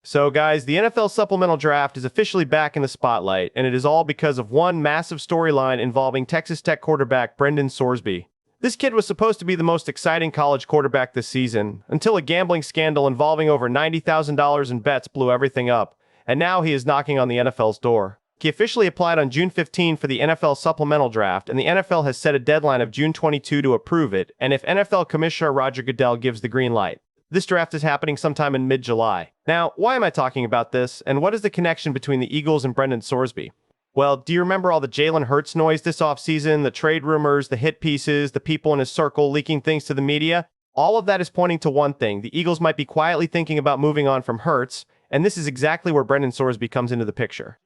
So guys, the NFL Supplemental Draft is officially back in the spotlight, and it is all because of one massive storyline involving Texas Tech quarterback Brendan Sorsby. This kid was supposed to be the most exciting college quarterback this season, until a gambling scandal involving over $90,000 in bets blew everything up, and now he is knocking on the NFL's door. He officially applied on June 15 for the NFL Supplemental Draft, and the NFL has set a deadline of June 22 to approve it, and if NFL Commissioner Roger Goodell gives the green light. This draft is happening sometime in mid-July. Now, why am I talking about this, and what is the connection between the Eagles and Brendan Sorsby? Well, do you remember all the Jalen Hurts noise this offseason, the trade rumors, the hit pieces, the people in his circle leaking things to the media? All of that is pointing to one thing. The Eagles might be quietly thinking about moving on from Hurts, and this is exactly where Brendan Sorsby comes into the picture.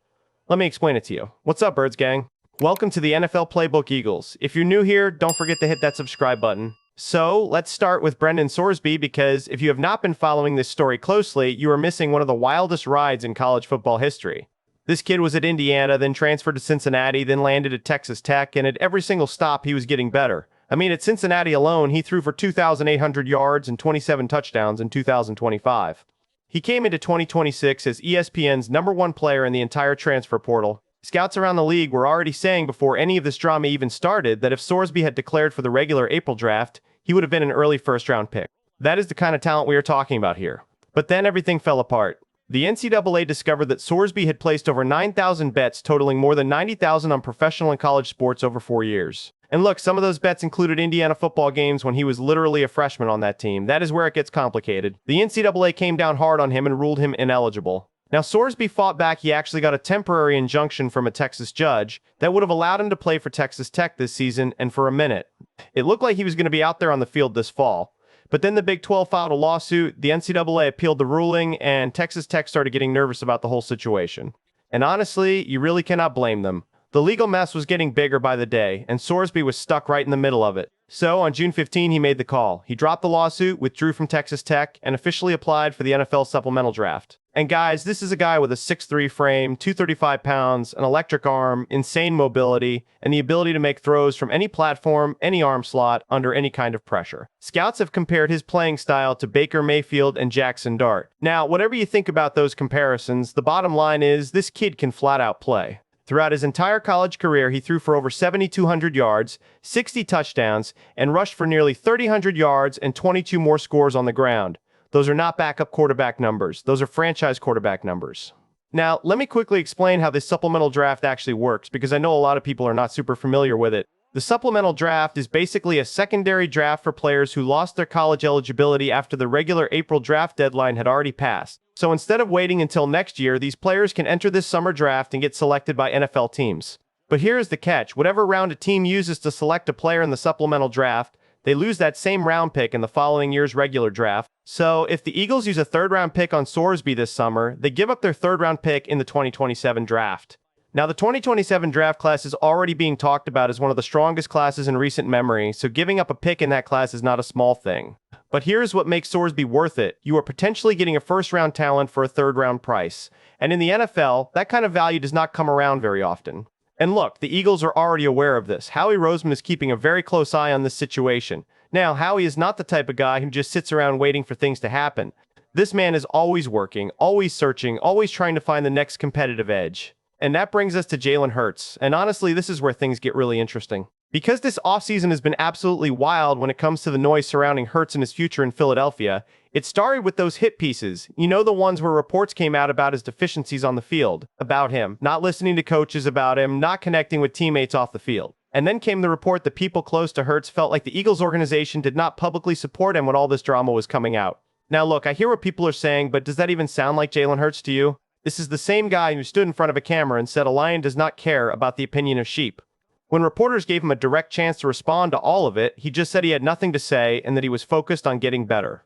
Let me explain it to you. What's up, Birds Gang? Welcome to the NFL Playbook Eagles. If you're new here, don't forget to hit that subscribe button. So, let's start with Brendan Sorsby, because if you have not been following this story closely, you are missing one of the wildest rides in college football history. This kid was at Indiana, then transferred to Cincinnati, then landed at Texas Tech, and at every single stop he was getting better. I mean, at Cincinnati alone, he threw for 2,800 yards and 27 touchdowns in 2025. He came into 2026 as ESPN's #1 player in the entire transfer portal. Scouts around the league were already saying before any of this drama even started that if Sorsby had declared for the regular April draft, he would have been an early first-round pick. That is the kind of talent we are talking about here. But then everything fell apart. The NCAA discovered that Sorsby had placed over 9,000 bets totaling more than 90,000 on professional and college sports over 4 years. And look, some of those bets included Indiana football games when he was literally a freshman on that team. That is where it gets complicated. The NCAA came down hard on him and ruled him ineligible. Now, Sorsby fought back. He actually got a temporary injunction from a Texas judge that would have allowed him to play for Texas Tech this season and for a minute. It looked like he was going to be out there on the field this fall. But then the Big 12 filed a lawsuit, the NCAA appealed the ruling, and Texas Tech started getting nervous about the whole situation. And honestly, you really cannot blame them. The legal mess was getting bigger by the day, and Sorsby was stuck right in the middle of it. So, on June 15, he made the call. He dropped the lawsuit, withdrew from Texas Tech, and officially applied for the NFL Supplemental Draft. And guys, this is a guy with a 6'3" frame, 235 pounds, an electric arm, insane mobility, and the ability to make throws from any platform, any arm slot, under any kind of pressure. Scouts have compared his playing style to Baker Mayfield and Jackson Dart. Now, whatever you think about those comparisons, the bottom line is this kid can flat out play. Throughout his entire college career, he threw for over 7,200 yards, 60 touchdowns, and rushed for nearly 3,000 yards and 22 more scores on the ground. Those are not backup quarterback numbers. Those are franchise quarterback numbers. Now, let me quickly explain how this supplemental draft actually works, because I know a lot of people are not super familiar with it. The supplemental draft is basically a secondary draft for players who lost their college eligibility after the regular April draft deadline had already passed. So instead of waiting until next year, these players can enter this summer draft and get selected by NFL teams. But here is the catch. Whatever round a team uses to select a player in the supplemental draft, they lose that same round pick in the following year's regular draft. So if the Eagles use a third-round pick on Sorsby this summer, they give up their third-round pick in the 2027 draft. Now, the 2027 draft class is already being talked about as one of the strongest classes in recent memory, so giving up a pick in that class is not a small thing. But here's what makes Sorsby worth it. You are potentially getting a first-round talent for a third-round price. And in the NFL, that kind of value does not come around very often. And look, the Eagles are already aware of this. Howie Roseman is keeping a very close eye on this situation. Now, Howie is not the type of guy who just sits around waiting for things to happen. This man is always working, always searching, always trying to find the next competitive edge. And that brings us to Jalen Hurts. And honestly, this is where things get really interesting. Because this offseason has been absolutely wild when it comes to the noise surrounding Hurts and his future in Philadelphia, it started with those hit pieces. You know, the ones where reports came out about his deficiencies on the field, about him, not listening to coaches about him, not connecting with teammates off the field. And then came the report that people close to Hurts felt like the Eagles organization did not publicly support him when all this drama was coming out. Now look, I hear what people are saying, but does that even sound like Jalen Hurts to you? This is the same guy who stood in front of a camera and said a lion does not care about the opinion of sheep. When reporters gave him a direct chance to respond to all of it, he just said he had nothing to say and that he was focused on getting better.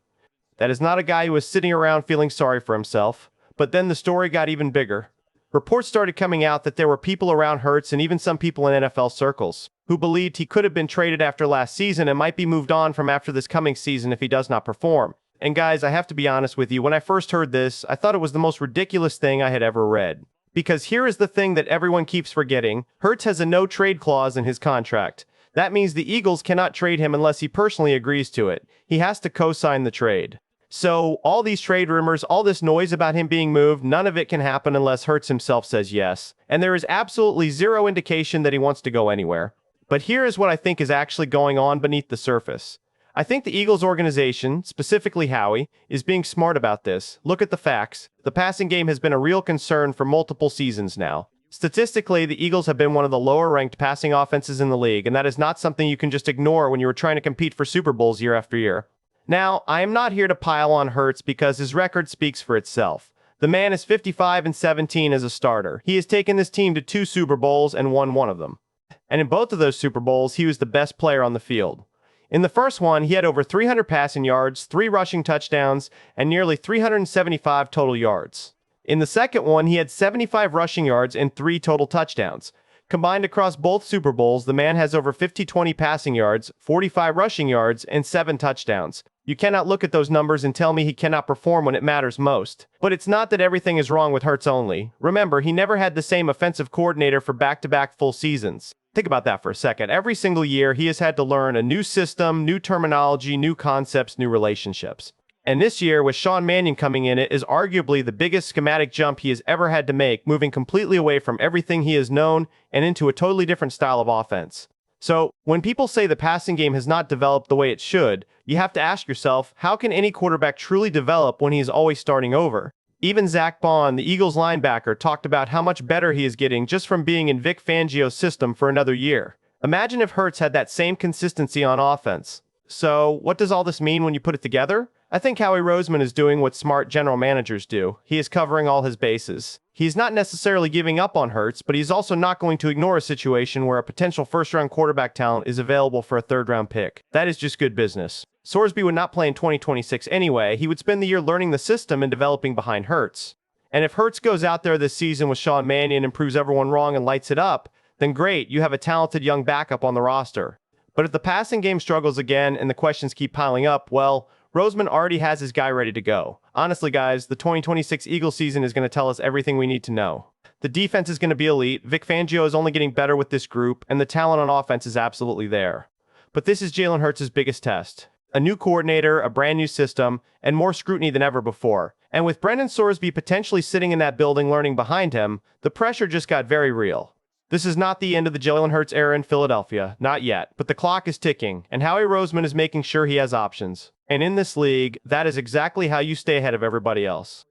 That is not a guy who was sitting around feeling sorry for himself. But then the story got even bigger. Reports started coming out that there were people around Hurts and even some people in NFL circles who believed he could have been traded after last season and might be moved on from after this coming season if he does not perform. And guys, I have to be honest with you, when I first heard this, I thought it was the most ridiculous thing I had ever read. Because here is the thing that everyone keeps forgetting. Hurts has a no-trade clause in his contract. That means the Eagles cannot trade him unless he personally agrees to it. He has to co-sign the trade. So all these trade rumors, all this noise about him being moved, none of it can happen unless Hurts himself says yes. And there is absolutely zero indication that he wants to go anywhere. But here is what I think is actually going on beneath the surface. I think the Eagles organization, specifically Howie, is being smart about this. Look at the facts. The passing game has been a real concern for multiple seasons now. Statistically, the Eagles have been one of the lower-ranked passing offenses in the league, and that is not something you can just ignore when you are trying to compete for Super Bowls year after year. Now, I am not here to pile on Hurts because his record speaks for itself. The man is 55-17 as a starter. He has taken this team to 2 Super Bowls and won one of them. And in both of those Super Bowls, he was the best player on the field. In the first one, he had over 300 passing yards, 3 rushing touchdowns, and nearly 375 total yards. In the second one, he had 75 rushing yards and 3 total touchdowns. Combined across both Super Bowls, the man has over 50-20 passing yards, 45 rushing yards, and 7 touchdowns. You cannot look at those numbers and tell me he cannot perform when it matters most. But it's not that everything is wrong with Hurts only. Remember, he never had the same offensive coordinator for back-to-back full seasons. Think about that for a second. Every single year, he has had to learn a new system, new terminology, new concepts, new relationships. And this year, with Sean Mannion coming in, it is arguably the biggest schematic jump he has ever had to make, moving completely away from everything he has known and into a totally different style of offense. So, when people say the passing game has not developed the way it should, you have to ask yourself, how can any quarterback truly develop when he is always starting over? Even Zach Bond, the Eagles linebacker, talked about how much better he is getting just from being in Vic Fangio's system for another year. Imagine if Hurts had that same consistency on offense. So, what does all this mean when you put it together? I think Howie Roseman is doing what smart general managers do. He is covering all his bases. He's not necessarily giving up on Hurts, but he's also not going to ignore a situation where a potential first-round quarterback talent is available for a third-round pick. That is just good business. Sorsby would not play in 2026 anyway. He would spend the year learning the system and developing behind Hurts. And if Hurts goes out there this season with Sean Mannion and proves everyone wrong and lights it up, then great, you have a talented young backup on the roster. But if the passing game struggles again and the questions keep piling up, well, Roseman already has his guy ready to go. Honestly, guys, the 2026 Eagles season is going to tell us everything we need to know. The defense is going to be elite, Vic Fangio is only getting better with this group, and the talent on offense is absolutely there. But this is Jalen Hurts' biggest test. A new coordinator, a brand new system, and more scrutiny than ever before. And with Brendan Sorsby potentially sitting in that building learning behind him, the pressure just got very real. This is not the end of the Jalen Hurts era in Philadelphia, not yet, but the clock is ticking, and Howie Roseman is making sure he has options. And in this league, that is exactly how you stay ahead of everybody else.